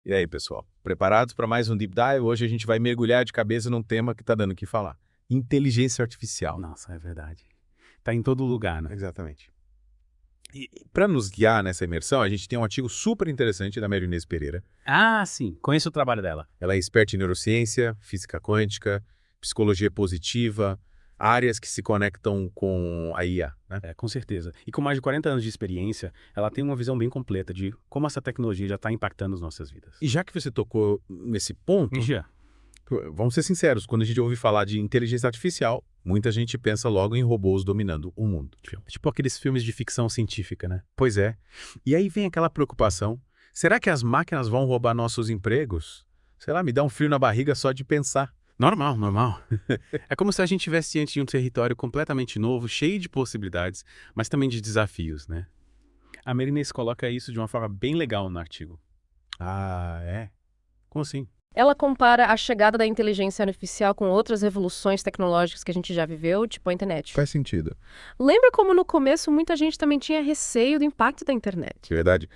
E aí, pessoal? Preparados para mais um Deep Dive? Hoje a gente vai mergulhar de cabeça num tema que está dando o que falar. Inteligência artificial. Nossa, é verdade. Tá em todo lugar, né? Exatamente. E para nos guiar nessa imersão, a gente tem um artigo super interessante da Maria Inês Pereira. Ah, sim. Conheço o trabalho dela. Ela é experta em neurociência, física quântica, psicologia positiva, áreas que se conectam com a IA, né? É, com certeza. E com mais de 40 anos de experiência, ela tem uma visão bem completa de como essa tecnologia já está impactando as nossas vidas. E já que você tocou nesse ponto, Já. vamos ser sinceros, quando a gente ouve falar de inteligência artificial, muita gente pensa logo em robôs dominando o mundo. Tipo aqueles filmes de ficção científica, né? Pois é. E aí vem aquela preocupação. Será que as máquinas vão roubar nossos empregos? Sei lá, me dá um frio na barriga só de pensar. Normal, normal. É como se a gente estivesse diante de um território completamente novo, cheio de possibilidades, mas também de desafios, né? A Marinês coloca isso de uma forma bem legal no artigo. Ah, é? Como assim? Ela compara a chegada da inteligência artificial com outras revoluções tecnológicas que a gente já viveu, tipo a internet. Faz sentido. Lembra como no começo muita gente também tinha receio do impacto da internet? De verdade,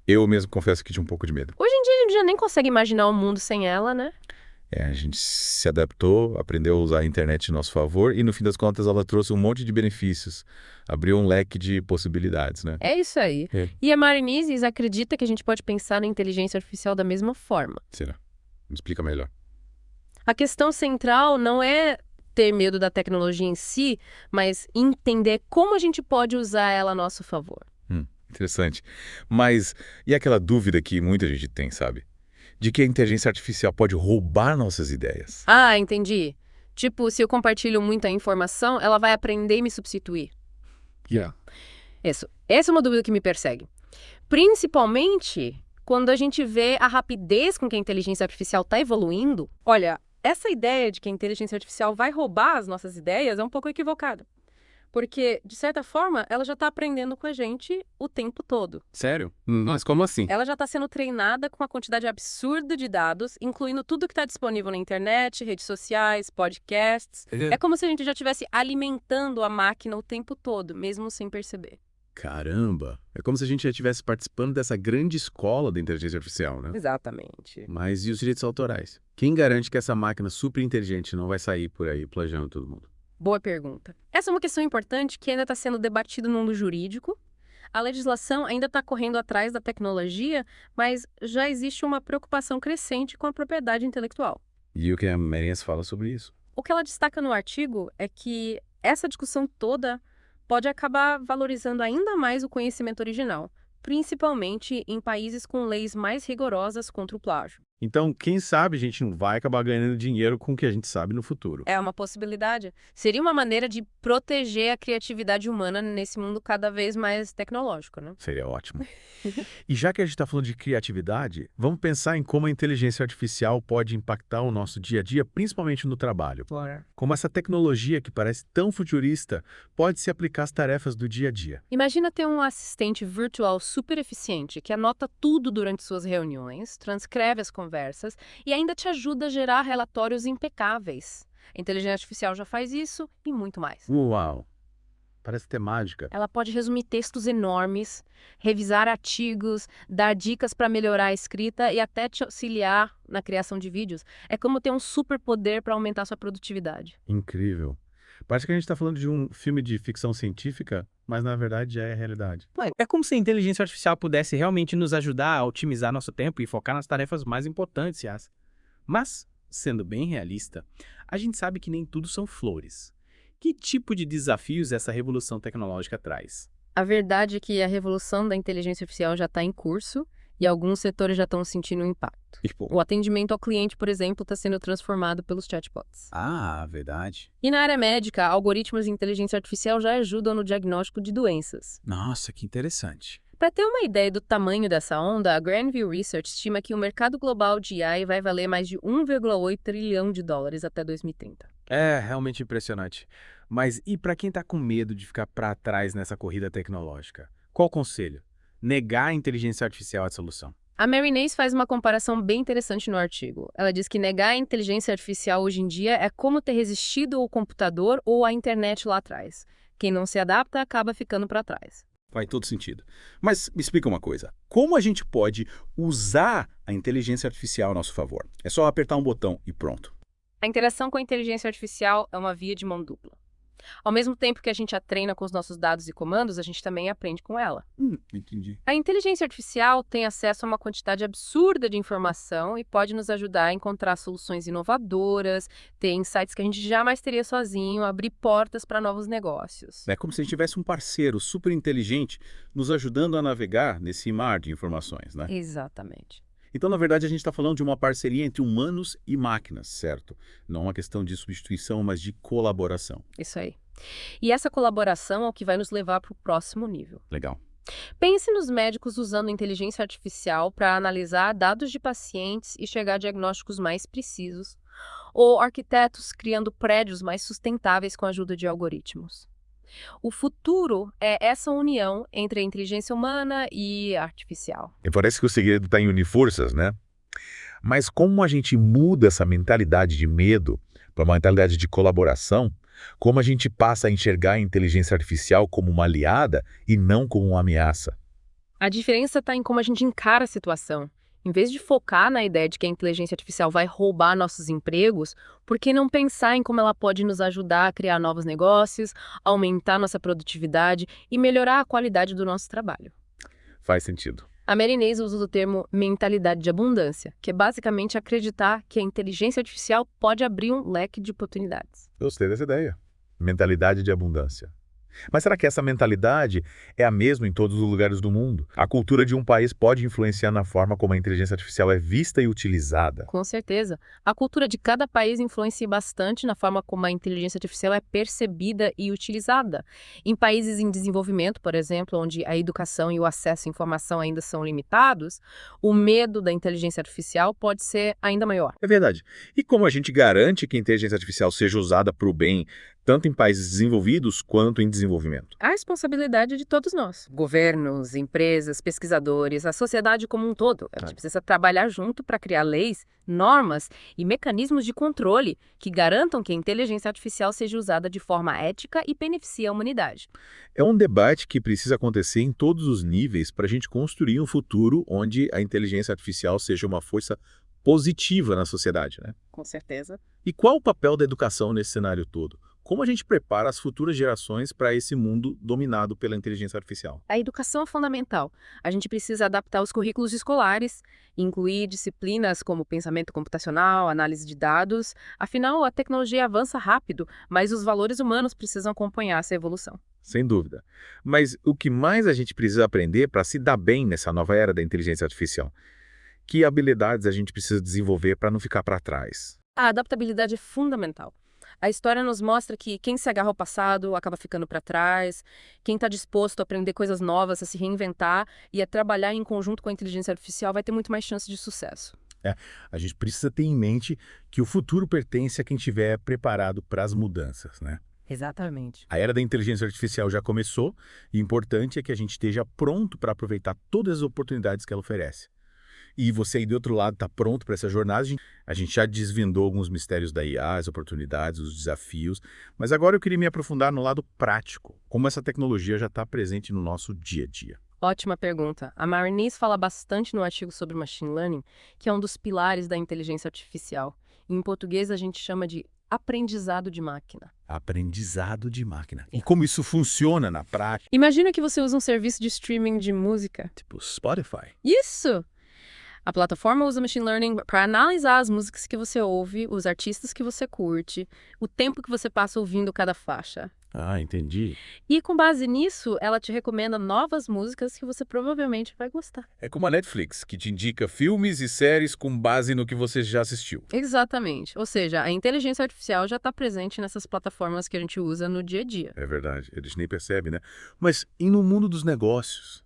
eu mesmo confesso que tinha um pouco de medo. Hoje em dia a gente já nem consegue imaginar o mundo sem ela, né? A gente se adaptou, aprendeu a usar a internet em nosso favor e, no fim das contas, ela trouxe um monte de benefícios. Abriu um leque de possibilidades, né? É isso aí. É. E a Marinizes acredita que a gente pode pensar na inteligência artificial da mesma forma. Será? Me explica melhor. A questão central não é ter medo da tecnologia em si, mas entender como a gente pode usar ela a nosso favor. Interessante. Mas e aquela dúvida que muita gente tem, sabe? De que a inteligência artificial pode roubar nossas ideias. Ah, entendi. Tipo, se eu compartilho muita informação, ela vai aprender e me substituir. Isso. Essa é uma dúvida que me persegue. Principalmente quando a gente vê a rapidez com que a inteligência artificial está evoluindo. Olha, essa ideia de que a inteligência artificial vai roubar as nossas ideias é um pouco equivocada. Porque, de certa forma, ela já está aprendendo com a gente o tempo todo. Sério? Mas como assim? Ela já está sendo treinada com uma quantidade absurda de dados, incluindo tudo que está disponível na internet, redes sociais, podcasts. É como se a gente já estivesse alimentando a máquina o tempo todo, mesmo sem perceber. Caramba! É como se a gente já estivesse participando dessa grande escola da inteligência artificial, né? Exatamente. Mas e os direitos autorais? Quem garante que essa máquina super inteligente não vai sair por aí plagiando todo mundo? Boa pergunta. Essa é uma questão importante que ainda está sendo debatida no mundo jurídico. A legislação ainda está correndo atrás da tecnologia, mas já existe uma preocupação crescente com a propriedade intelectual. E o que a Marinhas fala sobre isso? O que ela destaca no artigo é que essa discussão toda pode acabar valorizando ainda mais o conhecimento original, principalmente em países com leis mais rigorosas contra o plágio. Então, quem sabe a gente não vai acabar ganhando dinheiro com o que a gente sabe no futuro. É uma possibilidade. Seria uma maneira de proteger a criatividade humana nesse mundo cada vez mais tecnológico, né? Seria ótimo. E já que a gente está falando de criatividade, vamos pensar em como a inteligência artificial pode impactar o nosso dia a dia, principalmente no trabalho. Como essa tecnologia, que parece tão futurista, pode se aplicar às tarefas do dia a dia. Imagina ter um assistente virtual super eficiente que anota tudo durante suas reuniões, transcreve as conversas e ainda te ajuda a gerar relatórios impecáveis. A inteligência artificial já faz isso e muito mais. Uau! Parece ter mágica. Ela pode resumir textos enormes, revisar artigos, dar dicas para melhorar a escrita e até te auxiliar na criação de vídeos. É como ter um superpoder para aumentar sua produtividade. Incrível. Parece que a gente está falando de um filme de ficção científica, mas na verdade já é realidade. É como se a inteligência artificial pudesse realmente nos ajudar a otimizar nosso tempo e focar nas tarefas mais importantes, Yas. Mas, sendo bem realista, a gente sabe que nem tudo são flores. Que tipo de desafios essa revolução tecnológica traz? A verdade é que a revolução da inteligência artificial já está em curso e alguns setores já estão sentindo o impacto. O atendimento ao cliente, por exemplo, está sendo transformado pelos chatbots. Ah, verdade. E na área médica, algoritmos de inteligência artificial já ajudam no diagnóstico de doenças. Nossa, que interessante. Para ter uma ideia do tamanho dessa onda, a Grandview Research estima que o mercado global de AI vai valer mais de 1,8 trilhão de dólares até 2030. É realmente impressionante. Mas e para quem está com medo de ficar para trás nessa corrida tecnológica? Qual o conselho? Negar a inteligência artificial é a solução. A Mary Nace faz uma comparação bem interessante no artigo. Ela diz que negar a inteligência artificial hoje em dia é como ter resistido ao computador ou à internet lá atrás. Quem não se adapta acaba ficando para trás. Faz todo sentido. Mas me explica uma coisa. Como a gente pode usar a inteligência artificial a nosso favor? É só apertar um botão e pronto. A interação com a inteligência artificial é uma via de mão dupla. Ao mesmo tempo que a gente a treina com os nossos dados e comandos, a gente também aprende com ela. Entendi. A inteligência artificial tem acesso a uma quantidade absurda de informação e pode nos ajudar a encontrar soluções inovadoras, ter insights que a gente jamais teria sozinho, abrir portas para novos negócios. É como se a gente tivesse um parceiro super inteligente nos ajudando a navegar nesse mar de informações, né? Exatamente. Então, na verdade, a gente está falando de uma parceria entre humanos e máquinas, certo? Não uma questão de substituição, mas de colaboração. Isso aí. E essa colaboração é o que vai nos levar para o próximo nível. Legal. Pense nos médicos usando inteligência artificial para analisar dados de pacientes e chegar a diagnósticos mais precisos, ou arquitetos criando prédios mais sustentáveis com a ajuda de algoritmos. O futuro é essa união entre a inteligência humana e artificial. E parece que o segredo está em unir forças, né? Mas como a gente muda essa mentalidade de medo para uma mentalidade de colaboração? Como a gente passa a enxergar a inteligência artificial como uma aliada e não como uma ameaça? A diferença está em como a gente encara a situação. Em vez de focar na ideia de que a inteligência artificial vai roubar nossos empregos, por que não pensar em como ela pode nos ajudar a criar novos negócios, aumentar nossa produtividade e melhorar a qualidade do nosso trabalho? Faz sentido. A Mary Inês usa o termo mentalidade de abundância, que é basicamente acreditar que a inteligência artificial pode abrir um leque de oportunidades. Gostei dessa ideia. Mentalidade de abundância. Mas será que essa mentalidade é a mesma em todos os lugares do mundo? A cultura de um país pode influenciar na forma como a inteligência artificial é vista e utilizada? Com certeza. A cultura de cada país influencia bastante na forma como a inteligência artificial é percebida e utilizada. Em países em desenvolvimento, por exemplo, onde a educação e o acesso à informação ainda são limitados, o medo da inteligência artificial pode ser ainda maior. É verdade. E como a gente garante que a inteligência artificial seja usada para o bem, tanto em países desenvolvidos quanto em desenvolvimento? A responsabilidade é de todos nós. Governos, empresas, pesquisadores, a sociedade como um todo. A gente precisa trabalhar junto para criar leis, normas e mecanismos de controle que garantam que a inteligência artificial seja usada de forma ética e beneficie a humanidade. É um debate que precisa acontecer em todos os níveis para a gente construir um futuro onde a inteligência artificial seja uma força positiva na sociedade, né? Com certeza. E qual o papel da educação nesse cenário todo? Como a gente prepara as futuras gerações para esse mundo dominado pela inteligência artificial? A educação é fundamental. A gente precisa adaptar os currículos escolares, incluir disciplinas como pensamento computacional, análise de dados. Afinal, a tecnologia avança rápido, mas os valores humanos precisam acompanhar essa evolução. Sem dúvida. Mas o que mais a gente precisa aprender para se dar bem nessa nova era da inteligência artificial? Que habilidades a gente precisa desenvolver para não ficar para trás? A adaptabilidade é fundamental. A história nos mostra que quem se agarra ao passado acaba ficando para trás, quem está disposto a aprender coisas novas, a se reinventar e a trabalhar em conjunto com a inteligência artificial vai ter muito mais chance de sucesso. A gente precisa ter em mente que o futuro pertence a quem estiver preparado para as mudanças, né? Exatamente. A era da inteligência artificial já começou e o importante é que a gente esteja pronto para aproveitar todas as oportunidades que ela oferece. E você aí do outro lado está pronto para essa jornada. A gente já desvendou alguns mistérios da IA, as oportunidades, os desafios, mas agora eu queria me aprofundar no lado prático, como essa tecnologia já está presente no nosso dia a dia. Ótima pergunta. A Mary Inês fala bastante no artigo sobre Machine Learning, que é um dos pilares da inteligência artificial. Em português a gente chama de aprendizado de máquina. Aprendizado de máquina. E como isso funciona na prática? Imagina que você usa um serviço de streaming de música. Tipo Spotify. Isso! A plataforma usa Machine Learning para analisar as músicas que você ouve, os artistas que você curte, o tempo que você passa ouvindo cada faixa. Ah, entendi. E com base nisso, ela te recomenda novas músicas que você provavelmente vai gostar. É como a Netflix, que te indica filmes e séries com base no que você já assistiu. Exatamente. Ou seja, a inteligência artificial já está presente nessas plataformas que a gente usa no dia a dia. É verdade, eles nem percebem, né? Mas e no mundo dos negócios?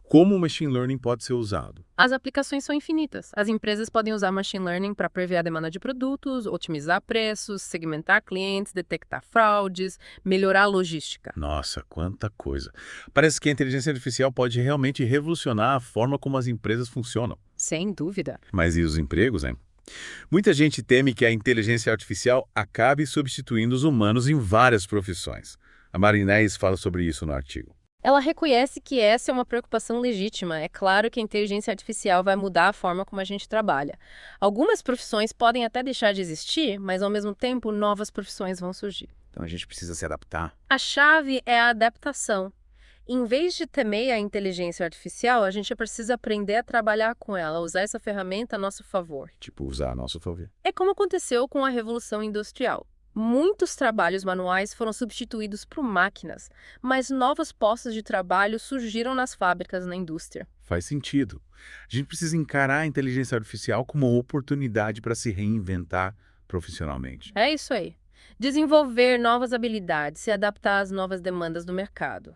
Como o Machine Learning pode ser usado? As aplicações são infinitas. As empresas podem usar Machine Learning para prever a demanda de produtos, otimizar preços, segmentar clientes, detectar fraudes, melhorar a logística. Nossa, quanta coisa. Parece que a inteligência artificial pode realmente revolucionar a forma como as empresas funcionam. Sem dúvida. Mas e os empregos, hein? Muita gente teme que a inteligência artificial acabe substituindo os humanos em várias profissões. A Mary Inês fala sobre isso no artigo. Ela reconhece que essa é uma preocupação legítima. É claro que a inteligência artificial vai mudar a forma como a gente trabalha. Algumas profissões podem até deixar de existir, mas ao mesmo tempo novas profissões vão surgir. Então a gente precisa se adaptar. A chave é a adaptação. Em vez de temer a inteligência artificial, a gente precisa aprender a trabalhar com ela, usar essa ferramenta a nosso favor. Tipo, usar a nosso favor. É como aconteceu com a Revolução Industrial. Muitos trabalhos manuais foram substituídos por máquinas, mas novos postos de trabalho surgiram nas fábricas na indústria. Faz sentido. A gente precisa encarar a inteligência artificial como uma oportunidade para se reinventar profissionalmente. É isso aí. Desenvolver novas habilidades, se adaptar às novas demandas do mercado.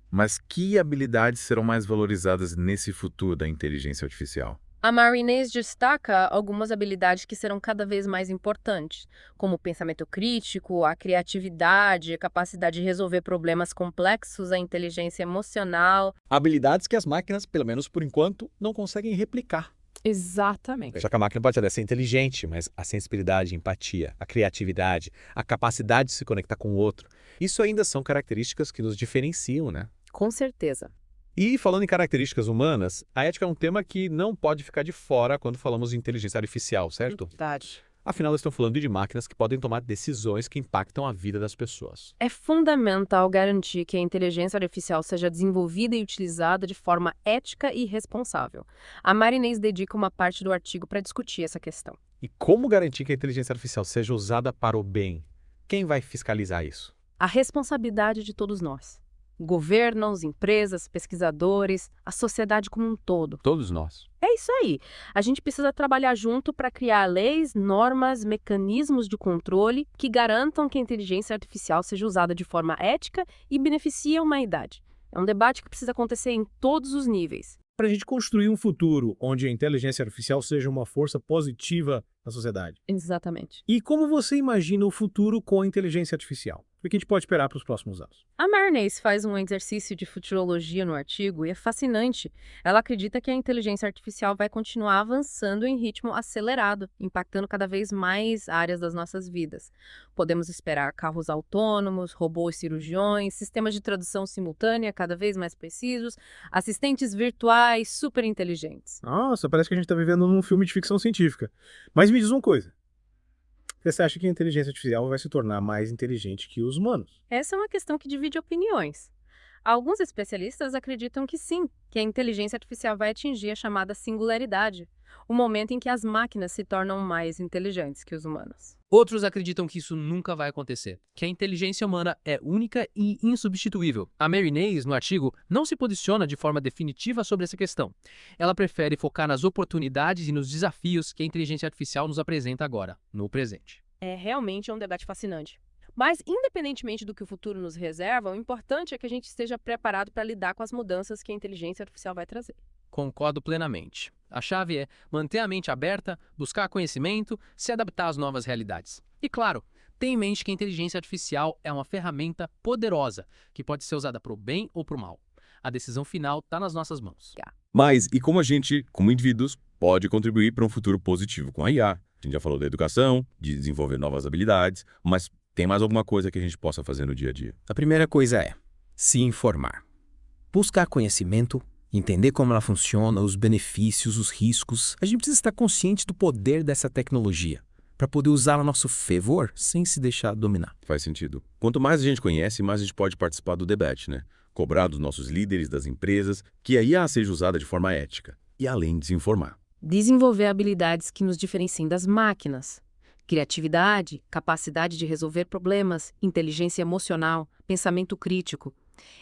Mas que habilidades serão mais valorizadas nesse futuro da inteligência artificial? A Marinês destaca algumas habilidades que serão cada vez mais importantes, como o pensamento crítico, a criatividade, a capacidade de resolver problemas complexos, a inteligência emocional. Habilidades que as máquinas, pelo menos por enquanto, não conseguem replicar. Exatamente. Já que a máquina pode até ser inteligente, mas a sensibilidade, a empatia, a criatividade, a capacidade de se conectar com o outro, isso ainda são características que nos diferenciam, né? Com certeza. E falando em características humanas, a ética é um tema que não pode ficar de fora quando falamos de inteligência artificial, certo? Verdade. Afinal, nós estamos falando de máquinas que podem tomar decisões que impactam a vida das pessoas. É fundamental garantir que a inteligência artificial seja desenvolvida e utilizada de forma ética e responsável. A Marinês dedica uma parte do artigo para discutir essa questão. E como garantir que a inteligência artificial seja usada para o bem? Quem vai fiscalizar isso? A responsabilidade de todos nós. Governos, empresas, pesquisadores, a sociedade como um todo. Todos nós. É isso aí. A gente precisa trabalhar junto para criar leis, normas, mecanismos de controle que garantam que a inteligência artificial seja usada de forma ética e beneficie a humanidade. É um debate que precisa acontecer em todos os níveis. Para a gente construir um futuro onde a inteligência artificial seja uma força positiva na sociedade. Exatamente. E como você imagina o futuro com a inteligência artificial? O que a gente pode esperar para os próximos anos? A Marinês faz um exercício de futurologia no artigo e é fascinante. Ela acredita que a inteligência artificial vai continuar avançando em ritmo acelerado, impactando cada vez mais áreas das nossas vidas. Podemos esperar carros autônomos, robôs cirurgiões, sistemas de tradução simultânea cada vez mais precisos, assistentes virtuais super inteligentes. Nossa, parece que a gente está vivendo num filme de ficção científica. Mas me diz uma coisa. Você acha que a inteligência artificial vai se tornar mais inteligente que os humanos? Essa é uma questão que divide opiniões. Alguns especialistas acreditam que sim, que a inteligência artificial vai atingir a chamada singularidade, o momento em que as máquinas se tornam mais inteligentes que os humanos. Outros acreditam que isso nunca vai acontecer, que a inteligência humana é única e insubstituível. A Marinês, no artigo, não se posiciona de forma definitiva sobre essa questão. Ela prefere focar nas oportunidades e nos desafios que a inteligência artificial nos apresenta agora, no presente. É realmente um debate fascinante. Mas, independentemente do que o futuro nos reserva, o importante é que a gente esteja preparado para lidar com as mudanças que a inteligência artificial vai trazer. Concordo plenamente. A chave é manter a mente aberta, buscar conhecimento, se adaptar às novas realidades. E claro, tenha em mente que a inteligência artificial é uma ferramenta poderosa que pode ser usada para o bem ou para o mal. A decisão final está nas nossas mãos. Mas e como a gente, como indivíduos, pode contribuir para um futuro positivo com a IA? A gente já falou da educação, de desenvolver novas habilidades, mas tem mais alguma coisa que a gente possa fazer no dia a dia? A primeira coisa é se informar. Buscar conhecimento, entender como ela funciona, os benefícios, os riscos. A gente precisa estar consciente do poder dessa tecnologia para poder usá-la a nosso favor sem se deixar dominar. Faz sentido. Quanto mais a gente conhece, mais a gente pode participar do debate, né? Cobrar dos nossos líderes, das empresas, que a IA seja usada de forma ética e além de se informar. Desenvolver habilidades que nos diferenciem das máquinas. Criatividade, capacidade de resolver problemas, inteligência emocional, pensamento crítico.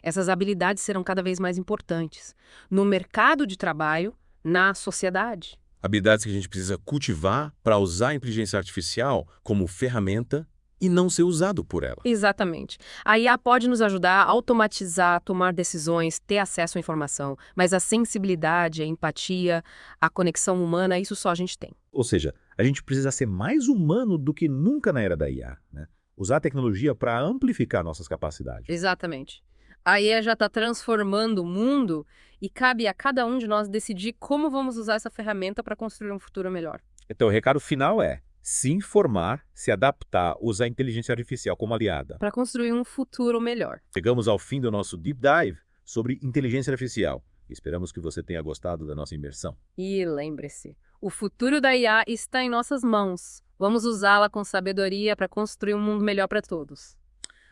Essas habilidades serão cada vez mais importantes no mercado de trabalho, na sociedade. Habilidades que a gente precisa cultivar para usar a inteligência artificial como ferramenta e não ser usado por ela. Exatamente. A IA pode nos ajudar a automatizar, tomar decisões, ter acesso à informação, mas a sensibilidade, a empatia, a conexão humana, isso só a gente tem. Ou seja, a gente precisa ser mais humano do que nunca na era da IA, né? Usar a tecnologia para amplificar nossas capacidades. Exatamente. A IA já está transformando o mundo e cabe a cada um de nós decidir como vamos usar essa ferramenta para construir um futuro melhor. Então, o recado final é se informar, se adaptar, usar a inteligência artificial como aliada. Para construir um futuro melhor. Chegamos ao fim do nosso Deep Dive sobre inteligência artificial. Esperamos que você tenha gostado da nossa imersão. E lembre-se, o futuro da IA está em nossas mãos. Vamos usá-la com sabedoria para construir um mundo melhor para todos.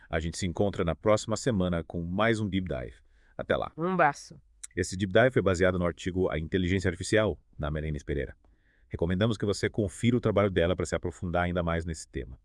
A gente se encontra na próxima semana com mais um Deep Dive. Até lá. Um abraço. Esse Deep Dive foi baseado no artigo A Inteligência Artificial, da Mary Inês Pereira. Recomendamos que você confira o trabalho dela para se aprofundar ainda mais nesse tema.